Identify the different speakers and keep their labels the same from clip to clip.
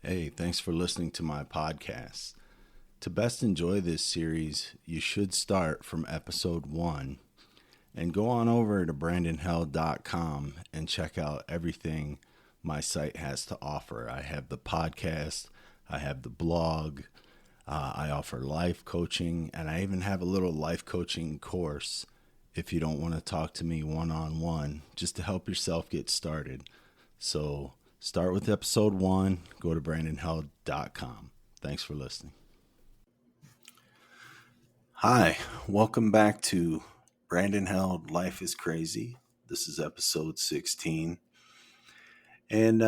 Speaker 1: Hey, thanks for listening to my podcast. To best enjoy this series, you should start from episode 1 and go on over to brandonheld.com and check out everything my site has to offer. I have the podcast, I have the blog, I offer life coaching, and I even have a little life coaching course if you don't want to talk to me one on one, just to help yourself get started. So start with episode 1, go to brandonheld.com. Thanks for listening. Hi, welcome back to Brandon Held Life is Crazy. This is episode 16. And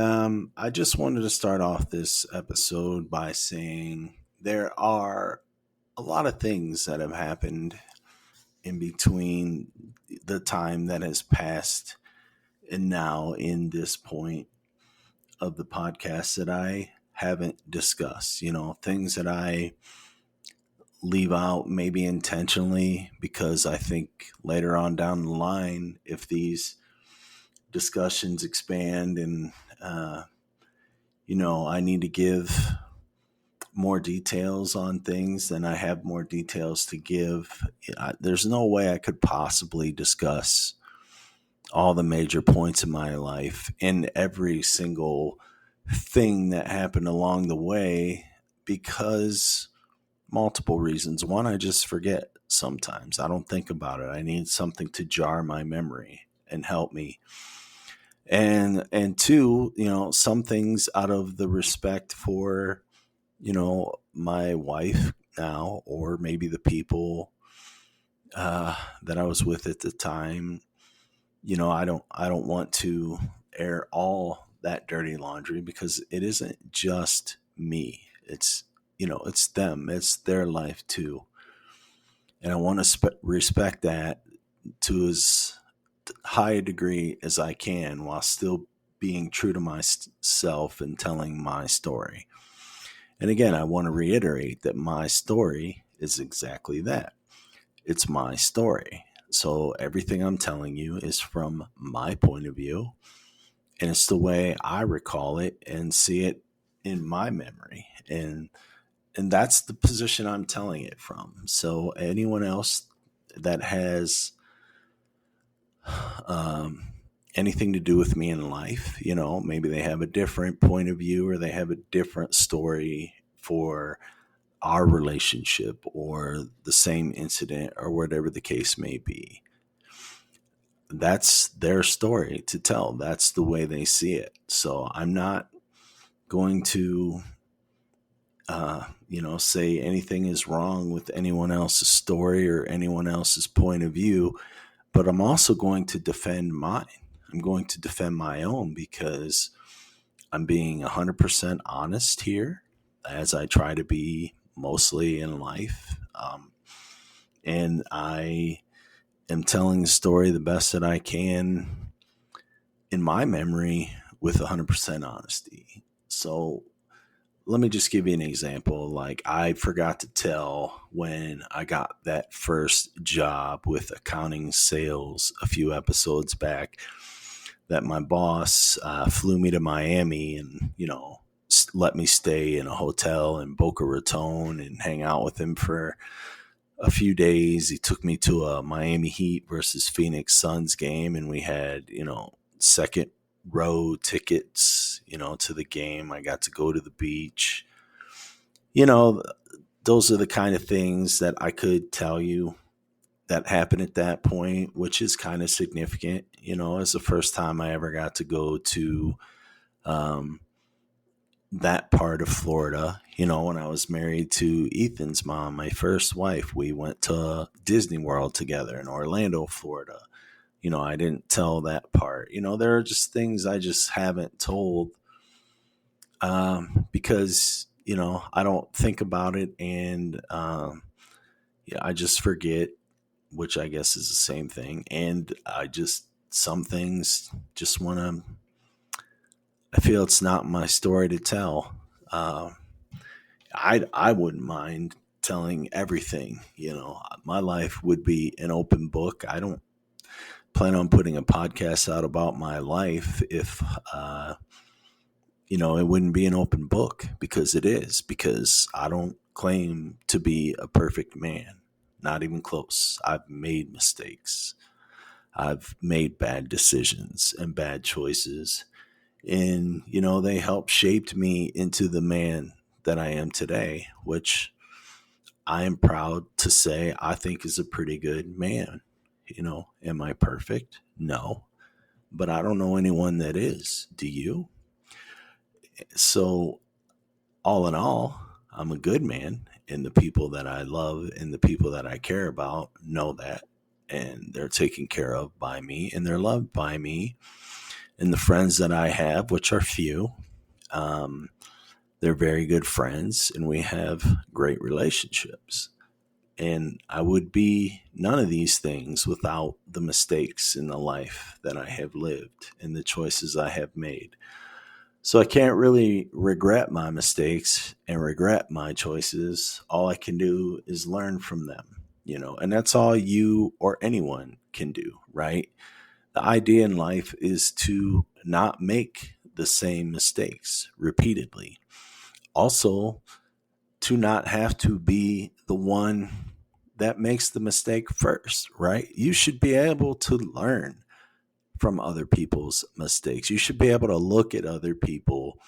Speaker 1: I just wanted to start off this episode by saying there are a lot of things that have happened in between the time that has passed and now in this point of the podcast that I haven't discussed. Things that I leave out maybe intentionally because I think later on down the line, if these discussions expand and, I need to give more details on things, then I have more details to give. There's no way I could possibly discuss all the major points in my life and every single thing that happened along the way because multiple reasons. One, I just forget sometimes. I don't think about it. I need something to jar my memory and help me. And two, some things out of the respect for, my wife now, or maybe the people that I was with at the time. I don't want to air all that dirty laundry because it isn't just me. It's them. It's their life too. And I want to respect that to as high a degree as I can while still being true to myself and telling my story. And again, I want to reiterate that my story is exactly that. It's my story. So everything I'm telling you is from my point of view, and it's the way I recall it and see it in my memory. And that's the position I'm telling it from. So anyone else that has anything to do with me in life, maybe they have a different point of view or they have a different story for our relationship or the same incident or whatever the case may be. That's their story to tell. That's the way they see it. So I'm not going to, say anything is wrong with anyone else's story or anyone else's point of view, but I'm also going to defend mine. I'm going to defend my own because I'm being 100% honest here, as I try to be mostly in life. And I am telling the story the best that I can in my memory with 100% honesty. So let me just give you an example. Like, I forgot to tell when I got that first job with accounting sales a few episodes back that my boss flew me to Miami and, let me stay in a hotel in Boca Raton and hang out with him for a few days. He took me to a Miami Heat versus Phoenix Suns game, and we had, second row tickets, to the game. I got to go to the beach. Those are the kind of things that I could tell you that happened at that point, which is kind of significant. It's the first time I ever got to go to that part of Florida. When I was married to Ethan's mom, my first wife, we went to Disney World together in Orlando, Florida. I didn't tell that part. There are just things I just haven't told because, I don't think about it and I just forget, which I guess is the same thing. And some things just I feel it's not my story to tell. I wouldn't mind telling everything. My life would be an open book. I don't plan on putting a podcast out about my life if it wouldn't be an open book, because it is, because I don't claim to be a perfect man. Not even close. I've made mistakes. I've made bad decisions and bad choices. And, they helped shaped me into the man that I am today, which I am proud to say I think is a pretty good man. Am I perfect? No. But I don't know anyone that is. Do you? So, all in all, I'm a good man, and the people that I love and the people that I care about know that, and they're taken care of by me, and they're loved by me. And the friends that I have, which are few, um, they're very good friends, and we have great relationships. And I would be none of these things without the mistakes in the life that I have lived and the choices I have made. So I can't really regret my mistakes and regret my choices. All I can do is learn from them, and that's all you or anyone can do, right? The idea in life is to not make the same mistakes repeatedly. Also, to not have to be the one that makes the mistake first, right? You should be able to learn from other people's mistakes. You should be able to look at other people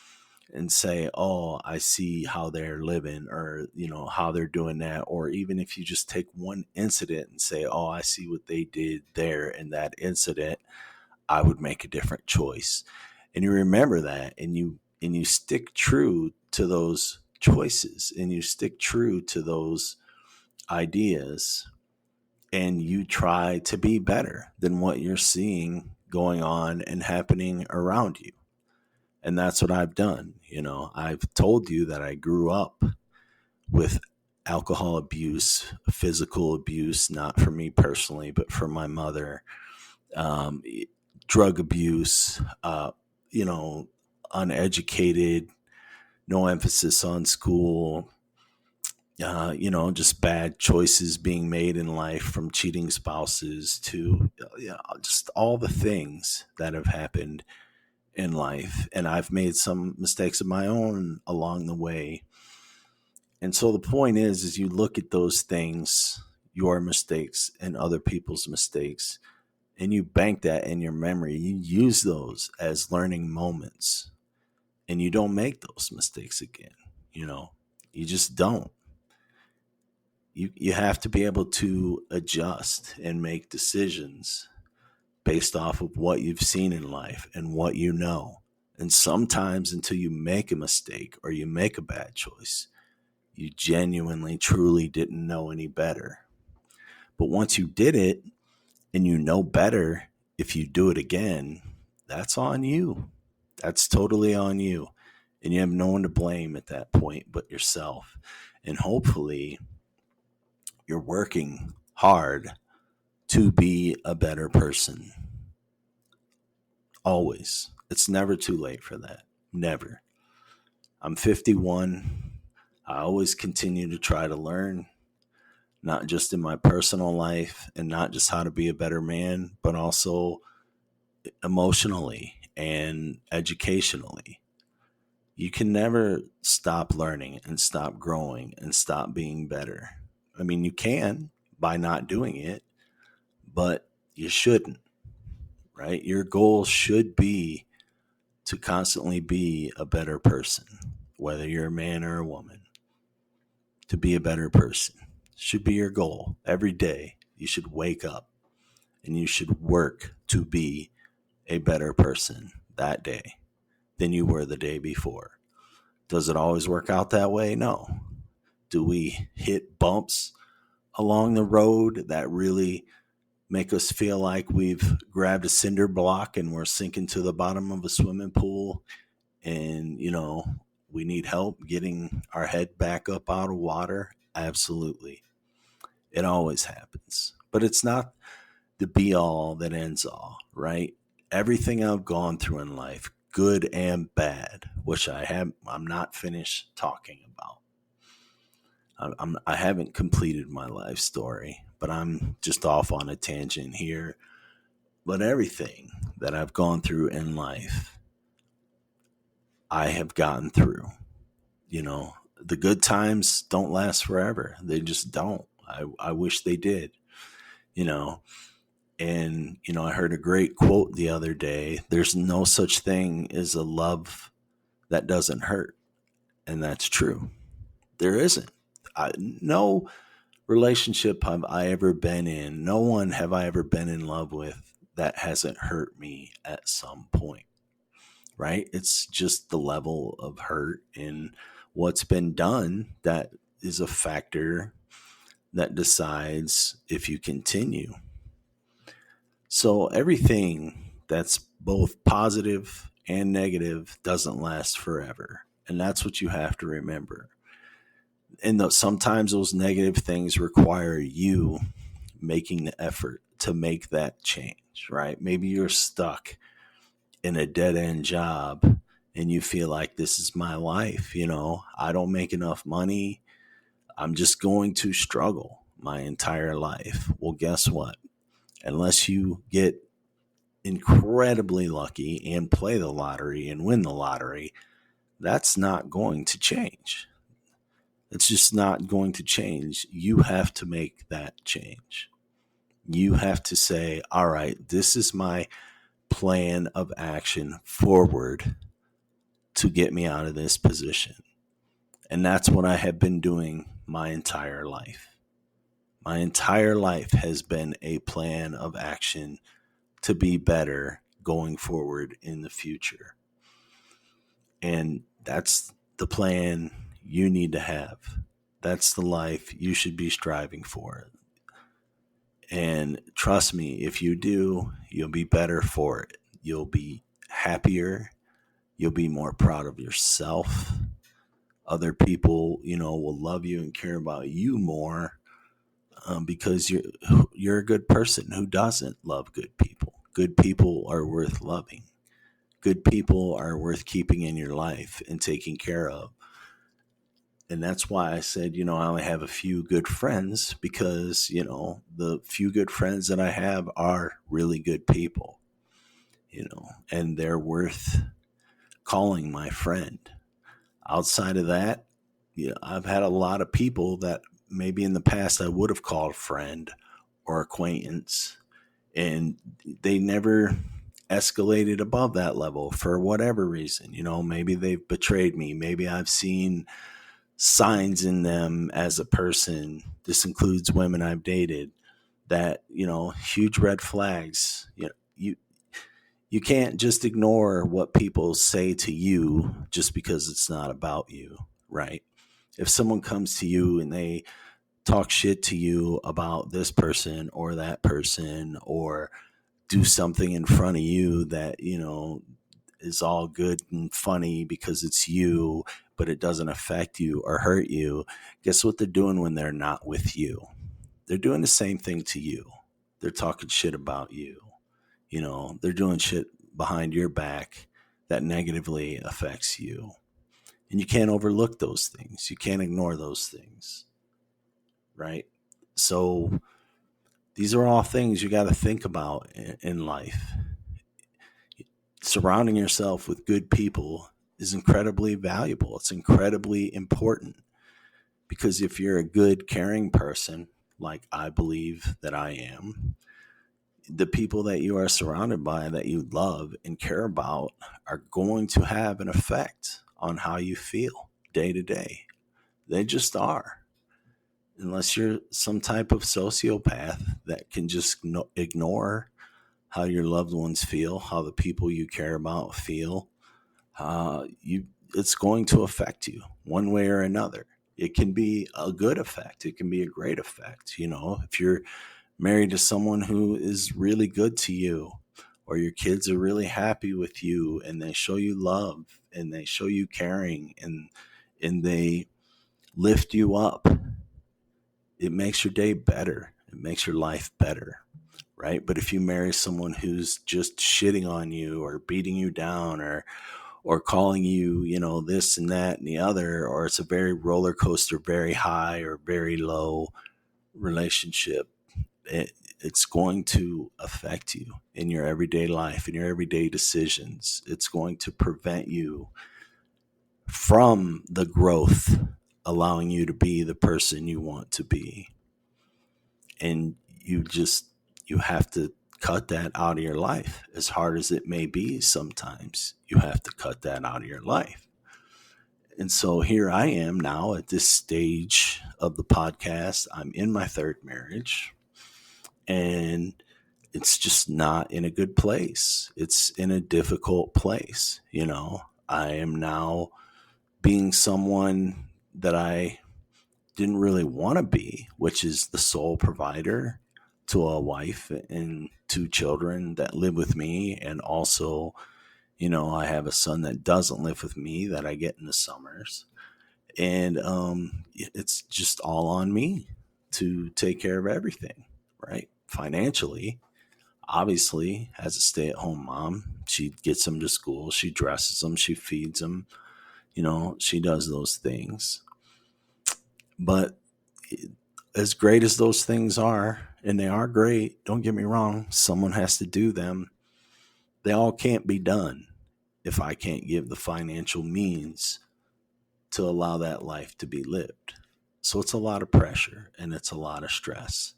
Speaker 1: and say, oh, I see how they're living, or, how they're doing that. Or even if you just take one incident and say, oh, I see what they did there in that incident, I would make a different choice. And you remember that, and you stick true to those choices, and you stick true to those ideas, and you try to be better than what you're seeing going on and happening around you. And that's what I've done. I've told you that I grew up with alcohol abuse, physical abuse, not for me personally, but for my mother, um, drug abuse, you know, uneducated, no emphasis on school, just bad choices being made in life, from cheating spouses to just all the things that have happened in life. And I've made some mistakes of my own along the way. And so the point is you look at those things, your mistakes and other people's mistakes, and you bank that in your memory. You use those as learning moments, and you don't make those mistakes again. You just don't. You have to be able to adjust and make decisions based off of what you've seen in life and what you know. And sometimes until you make a mistake or you make a bad choice, you genuinely, truly didn't know any better. But once you did it and you know better, if you do it again, that's on you. That's totally on you. And you have no one to blame at that point but yourself. And hopefully, you're working hard to be a better person. Always. It's never too late for that. Never. I'm 51. I always continue to try to learn, not just in my personal life and not just how to be a better man, but also emotionally and educationally. You can never stop learning and stop growing and stop being better. I mean, you can by not doing it, but you shouldn't, right? Your goal should be to constantly be a better person, whether you're a man or a woman. To be a better person should be your goal every day. You should wake up and you should work to be a better person that day than you were the day before. Does it always work out that way? No. Do we hit bumps along the road that really make us feel like we've grabbed a cinder block and we're sinking to the bottom of a swimming pool, and we need help getting our head back up out of water? Absolutely. It always happens. But it's not the be all that ends all, right? Everything I've gone through in life, good and bad, which I'm not finished talking about. I haven't completed my life story, but I'm just off on a tangent here. But everything that I've gone through in life, I have gotten through. You know, the good times don't last forever. They just don't. I wish they did, you know. And, I heard a great quote the other day. There's no such thing as a love that doesn't hurt. And that's true. There isn't. No relationship have I ever been in, no one have I ever been in love with that hasn't hurt me at some point, right? It's just the level of hurt and what's been done that is a factor that decides if you continue. So everything that's both positive and negative doesn't last forever. And that's what you have to remember. And sometimes those negative things require you making the effort to make that change, right? Maybe you're stuck in a dead end job and you feel like this is my life. I don't make enough money. I'm just going to struggle my entire life. Well, guess what? Unless you get incredibly lucky and play the lottery and win the lottery, that's not going to change. It's just not going to change. You have to make that change. You have to say, all right, this is my plan of action forward to get me out of this position. And that's what I have been doing my entire life. My entire life has been a plan of action to be better going forward in the future. And that's the plan you need to have. That's the life you should be striving for. And trust me, if you do, you'll be better for it. You'll be happier. You'll be more proud of yourself. Other people, will love you and care about you more because you're a good person. Who doesn't love good people? Good people are worth loving. Good people are worth keeping in your life and taking care of. And that's why I said, I only have a few good friends because, the few good friends that I have are really good people, and they're worth calling my friend. Outside of that, I've had a lot of people that maybe in the past I would have called friend or acquaintance, and they never escalated above that level for whatever reason. Maybe they've betrayed me. Maybe I've seen signs in them as a person. This includes women I've dated that, huge red flags. You can't just ignore what people say to you just because it's not about you, right? If someone comes to you and they talk shit to you about this person or that person, or do something in front of you that, is all good and funny because it's you, but it doesn't affect you or hurt you, guess what they're doing when they're not with you? They're doing the same thing to you. They're talking shit about you. They're doing shit behind your back that negatively affects you. And you can't overlook those things. You can't ignore those things. Right? So these are all things you got to think about in life. Surrounding yourself with good people is incredibly valuable. It's incredibly important because if you're a good, caring person, like I believe that I am, the people that you are surrounded by, that you love and care about, are going to have an effect on how you feel day to day. They just are. Unless you're some type of sociopath that can just ignore how your loved ones feel, how the people you care about feel, it's going to affect you one way or another. It can be a good effect. It can be a great effect. If you're married to someone who is really good to you, or your kids are really happy with you and they show you love and they show you caring and they lift you up, it makes your day better. It makes your life better. Right? But if you marry someone who's just shitting on you or beating you down or calling you, this and that and the other, or it's a very roller coaster, very high or very low relationship, it's going to affect you in your everyday life, in your everyday decisions. It's going to prevent you from the growth, allowing you to be the person you want to be. And you have to cut that out of your life, as hard as it may be. Sometimes you have to cut that out of your life. And so here I am now at this stage of the podcast. I'm in my third marriage, and it's just not in a good place. It's in a difficult place. I am now being someone that I didn't really want to be, which is the sole provider to a wife and two children that live with me. And also, I have a son that doesn't live with me that I get in the summers. And it's just all on me to take care of everything, right? Financially, obviously, as a stay-at-home mom, she gets them to school, she dresses them, she feeds them, she does those things. But as great as those things are, and they are great, don't get me wrong, someone has to do them. They all can't be done if I can't give the financial means to allow that life to be lived. So it's a lot of pressure and it's a lot of stress.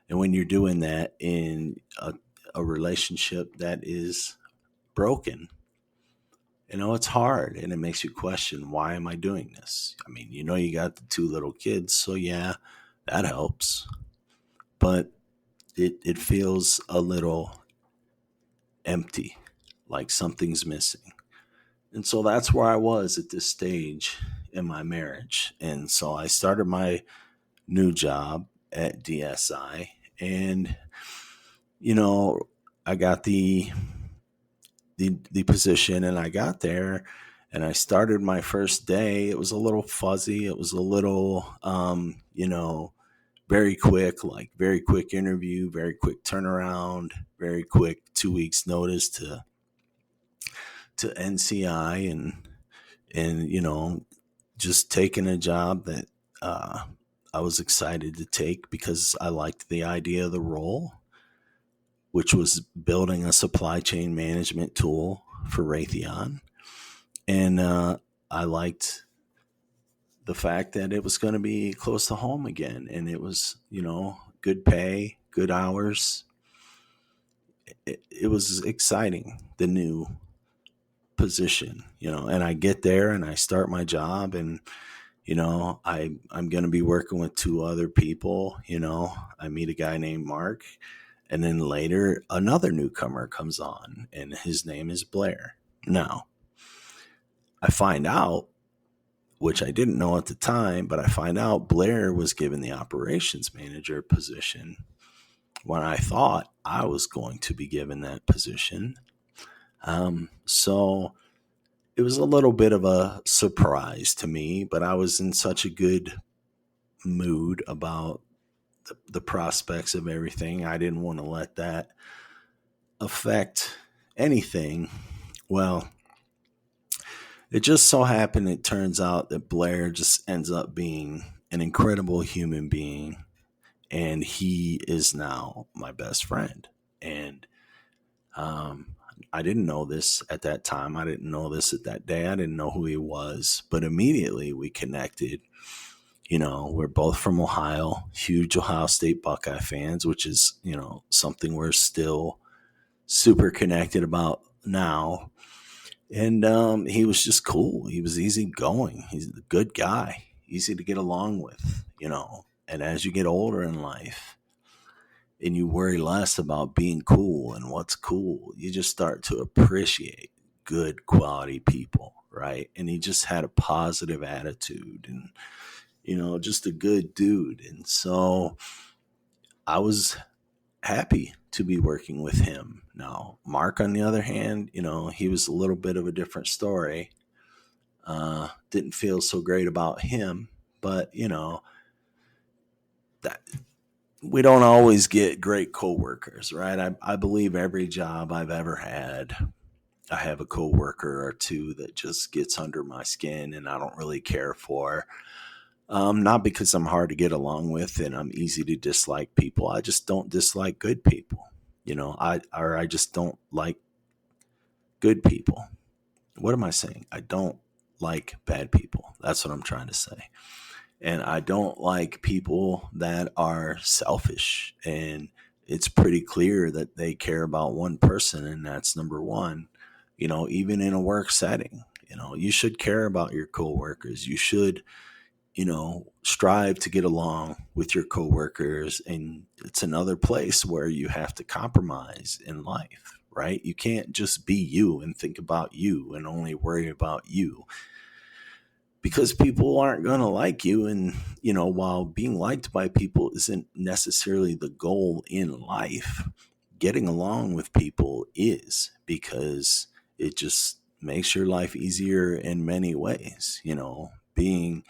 Speaker 1: And when you're doing that in a relationship that is broken, it's hard, and it makes you question, why am I doing this? I mean, you got the two little kids, so yeah, that helps. But it feels a little empty, like something's missing. And so that's where I was at this stage in my marriage. And so I started my new job at DSI, and I got the position, and I got there, and I started my first day. It was a little fuzzy. It was a little very quick, like very quick interview, very quick turnaround, very quick 2 weeks notice to NCI, and just taking a job that I was excited to take because I liked the idea of the role, which was building a supply chain management tool for Raytheon. And I liked the fact that it was going to be close to home again. And it was, good pay, good hours. It was exciting, the new position, and I get there and I start my job, and, I'm going to be working with two other people. I meet a guy named Mark, and then later another newcomer comes on, and his name is Blair. Now, I find out, which I didn't know at the time, but I find out Blair was given the operations manager position when I thought I was going to be given that position. So it was a little bit of a surprise to me, but I was in such a good mood about the prospects of everything. I didn't want to let that affect anything. Well, it just so happened, it turns out that Blair just ends up being an incredible human being, and he is now my best friend. And I didn't know this at that time. I didn't know this at that day. I didn't know who he was, but immediately we connected. We're both from Ohio, huge Ohio State Buckeye fans, which is, something we're still super connected about now. And he was just cool. He was easygoing. He's a good guy, easy to get along with, And as you get older in life and you worry less about being cool and what's cool, you just start to appreciate good quality people, right? And he just had a positive attitude and, just a good dude. And so I was happy to be working with him. Now, Mark, on the other hand, he was a little bit of a different story. Didn't feel so great about him, but that we don't always get great coworkers, right? I believe every job I've ever had, I have a coworker or two that just gets under my skin and I don't really care for. Not because I'm hard to get along with and I'm easy to dislike people. I just don't dislike good people. I just don't like good people. What am I saying? I don't like bad people. That's what I'm trying to say. And I don't like people that are selfish. And it's pretty clear that they care about one person, and that's number one. Even in a work setting, you should care about your coworkers. You should, strive to get along with your coworkers. And it's another place where you have to compromise in life, right? You can't just be you and think about you and only worry about you, because people aren't going to like you. And, while being liked by people isn't necessarily the goal in life, getting along with people is, because it just makes your life easier in many ways. Being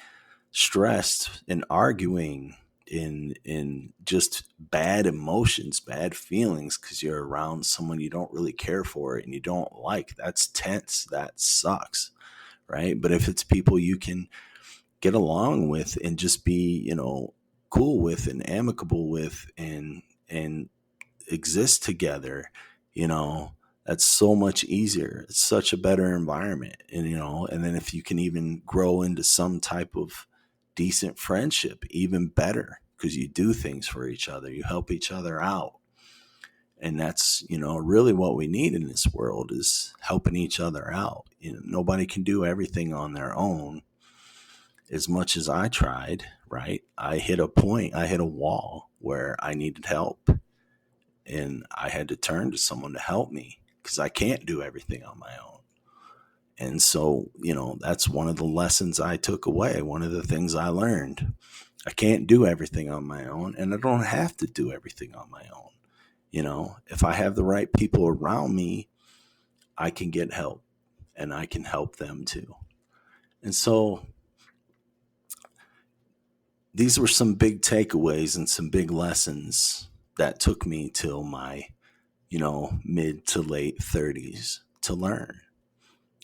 Speaker 1: stressed and arguing in just bad emotions, bad feelings, because you're around someone you don't really care for and you don't like, that's tense, that sucks, right? But if it's people you can get along with and just be, cool with and amicable with, and exist together, you know, that's so much easier. It's such a better environment. And, and then if you can even grow into some type of decent friendship, even better, because you do things for each other, you help each other out. And that's, really what we need in this world is helping each other out. Nobody can do everything on their own. As much as I tried, right? I hit a wall where I needed help, and I had to turn to someone to help me because I can't do everything on my own. And so, that's one of the lessons I took away. One of the things I learned. I can't do everything on my own, and I don't have to do everything on my own. If I have the right people around me, I can get help, and I can help them too. And so these were some big takeaways and some big lessons that took me till my, mid to late 30s to learn.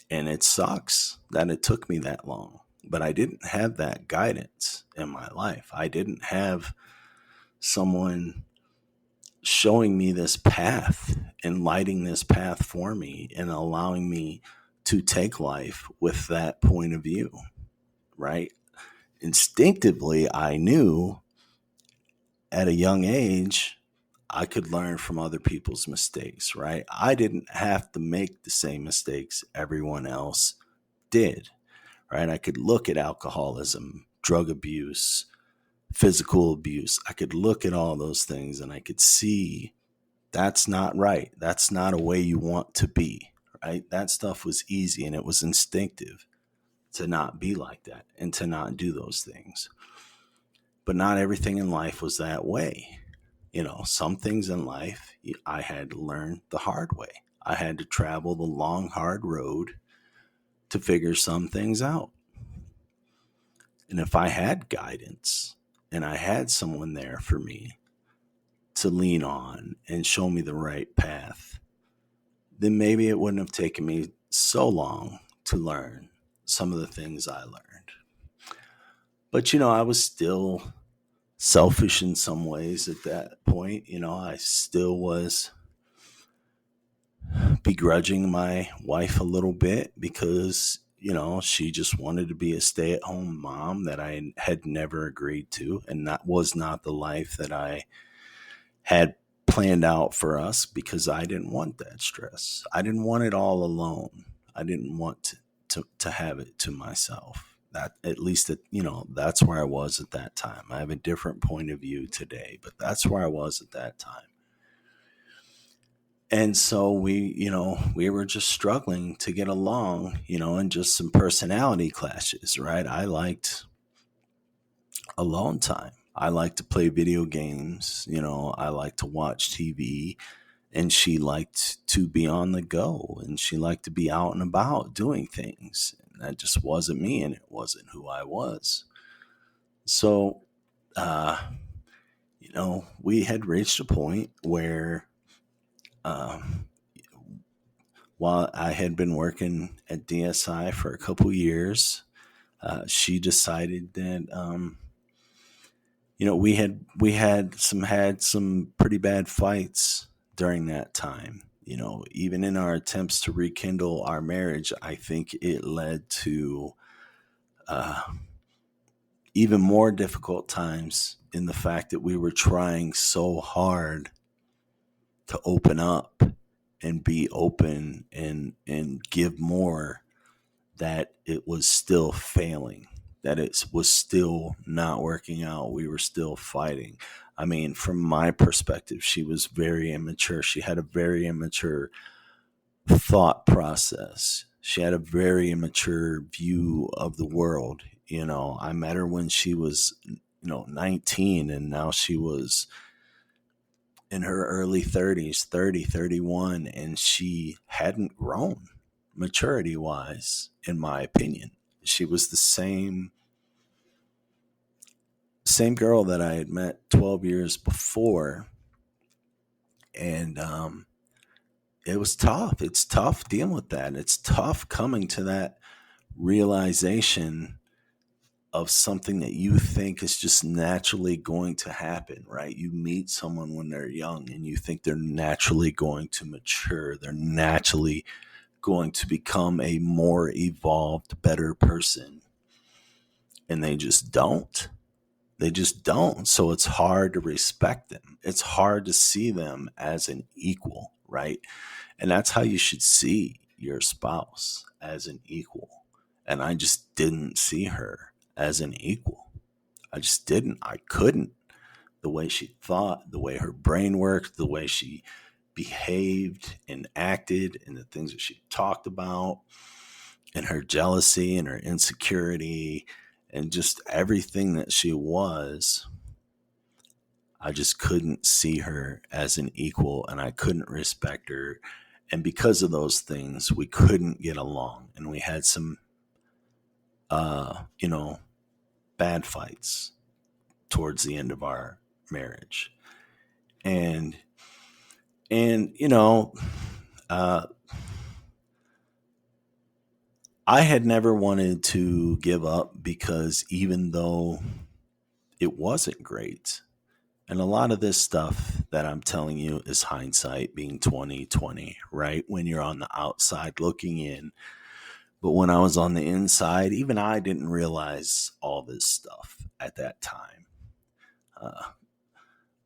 Speaker 1: And it sucks that it took me that long, but I didn't have that guidance in my life. I didn't have someone showing me this path and lighting this path for me and allowing me to take life with that point of view, right? Instinctively, I knew at a young age I could learn from other people's mistakes, right? I didn't have to make the same mistakes everyone else did, right? I could look at alcoholism, drug abuse, physical abuse. I could look at all those things and I could see that's not right. That's not a way you want to be, right? That stuff was easy and it was instinctive to not be like that and to not do those things. But not everything in life was that way. Some things in life I had to learn the hard way. I had to travel the long, hard road to figure some things out. And if I had guidance and I had someone there for me to lean on and show me the right path, then maybe it wouldn't have taken me so long to learn some of the things I learned. But, I was still selfish in some ways at that point. I still was begrudging my wife a little bit because, she just wanted to be a stay-at-home mom that I had never agreed to. And that was not the life that I had planned out for us because I didn't want that stress. I didn't want it all alone. I didn't want to have it to myself. That at least, that's where I was at that time. I have a different point of view today, but that's where I was at that time. And so we were just struggling to get along, and just some personality clashes, right? I liked alone time. I like to play video games, I like to watch TV, and she liked to be on the go, and she liked to be out and about doing things. And that just wasn't me, and it wasn't who I was. So, we had reached a point where, while I had been working at DSI for a couple years, she decided that, we had some pretty bad fights during that time. Even in our attempts to rekindle our marriage, I think it led to uh, even more difficult times in the fact that we were trying so hard to open up and be open and give more, that it was still failing, that it was still not working out. We were still fighting. I mean, from my perspective, she was very immature. She had a very immature thought process. She had a very immature view of the world. I met her when she was, 19, and now she was in her early 30s, 30, 31, and she hadn't grown maturity wise, in my opinion. She was the same girl that I had met 12 years before. And it was tough. It's tough dealing with that. It's tough coming to that realization of something that you think is just naturally going to happen, right? You meet someone when they're young and you think they're naturally going to mature. They're naturally going to become a more evolved, better person. And they just don't. They just don't. So it's hard to respect them. It's hard to see them as an equal, right? And that's how you should see your spouse, as an equal. And I just didn't see her as an equal. I just didn't. I couldn't. The way she thought, the way her brain worked, the way she behaved and acted, and the things that she talked about, and her jealousy and her insecurity, and just everything that she was, I just couldn't see her as an equal, and I couldn't respect her. And because of those things, we couldn't get along, and we had some, bad fights towards the end of our marriage. And, and, uh, I had never wanted to give up, because even though it wasn't great, and a lot of this stuff that I'm telling you is hindsight being 2020, right? When you're on the outside looking in. But when I was on the inside, even I didn't realize all this stuff at that time. Uh,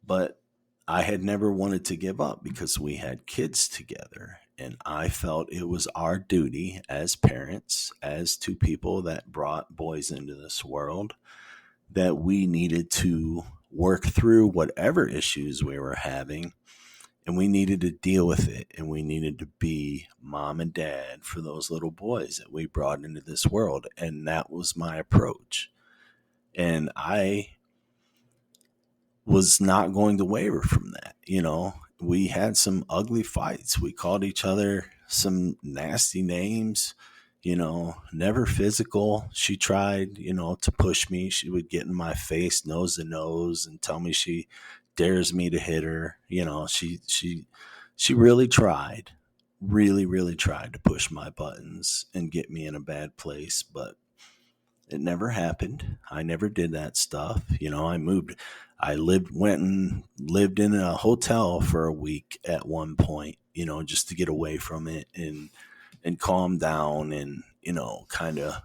Speaker 1: but I had never wanted to give up, because we had kids together. And I felt it was our duty as parents, as two people that brought boys into this world, that we needed to work through whatever issues we were having, and we needed to deal with it, and we needed to be mom and dad for those little boys that we brought into this world. And that was my approach. And I was not going to waver from that. We had some ugly fights. We called each other some nasty names, never physical. She tried, to push me. She would get in my face, nose to nose, and tell me she dares me to hit her. She really tried, really, really tried to push my buttons and get me in a bad place, but it never happened. I never did that stuff. Went and lived in a hotel for a week at one point, just to get away from it and calm down, and, kind of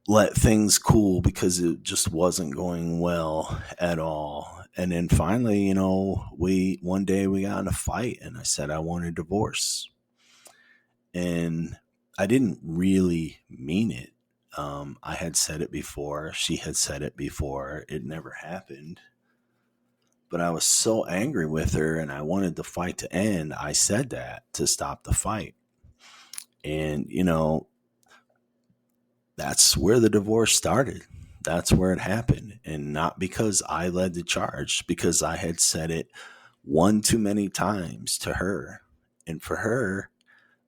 Speaker 1: let things cool, because it just wasn't going well at all. And then finally, one day we got in a fight, and I said I wanted a divorce. And I didn't really mean it. I had said it before. She had said it before. It never happened. But I was so angry with her, and I wanted the fight to end. I said that to stop the fight. And, that's where the divorce started. That's where it happened. And not because I led the charge, because I had said it one too many times to her. And for her,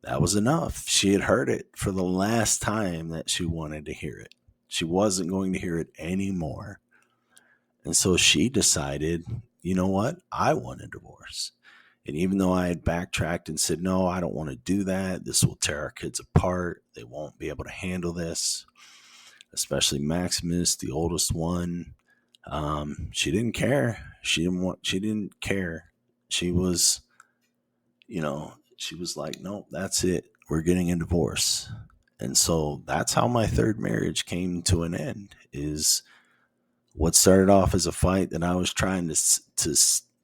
Speaker 1: that was enough. She had heard it for the last time that she wanted to hear it. She wasn't going to hear it anymore. And so she decided, you know what? I want a divorce. And even though I had backtracked and said, no, I don't want to do that. This will tear our kids apart. They won't be able to handle this, especially Maximus, the oldest one. She didn't care. She didn't care. She was, she was like, nope, that's it. We're getting a divorce. And so that's how my third marriage came to an end, is what started off as a fight that I was trying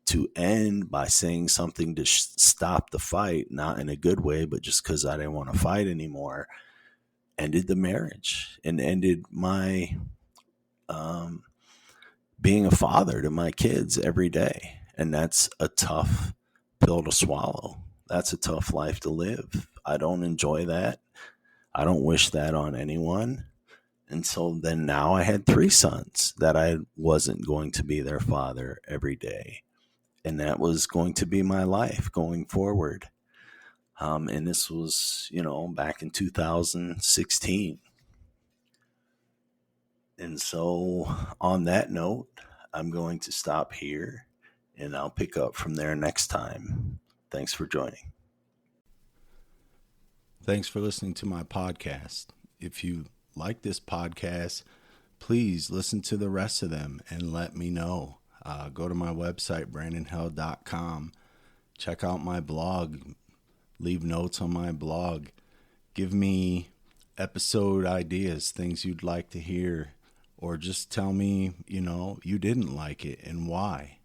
Speaker 1: to end by saying something to stop the fight, not in a good way, but just because I didn't want to fight anymore, ended the marriage and ended my um, being a father to my kids every day. And that's a tough pill to swallow. That's a tough life to live. I don't enjoy that. I don't wish that on anyone. And so then now I had three sons that I wasn't going to be their father every day. And that was going to be my life going forward. And this was, back in 2016. And so on that note, I'm going to stop here and I'll pick up from there next time. Thanks for joining. Thanks for listening to my podcast. If you like this podcast, please listen to the rest of them and let me know. Go to my website, brandonheld.com. Check out my blog. Leave notes on my blog. Give me episode ideas, things you'd like to hear, or just tell me, you didn't like it and why.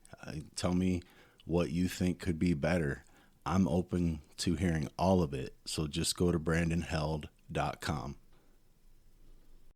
Speaker 1: Tell me what you think could be better. I'm open to hearing all of it. So just go to brandonheld.com.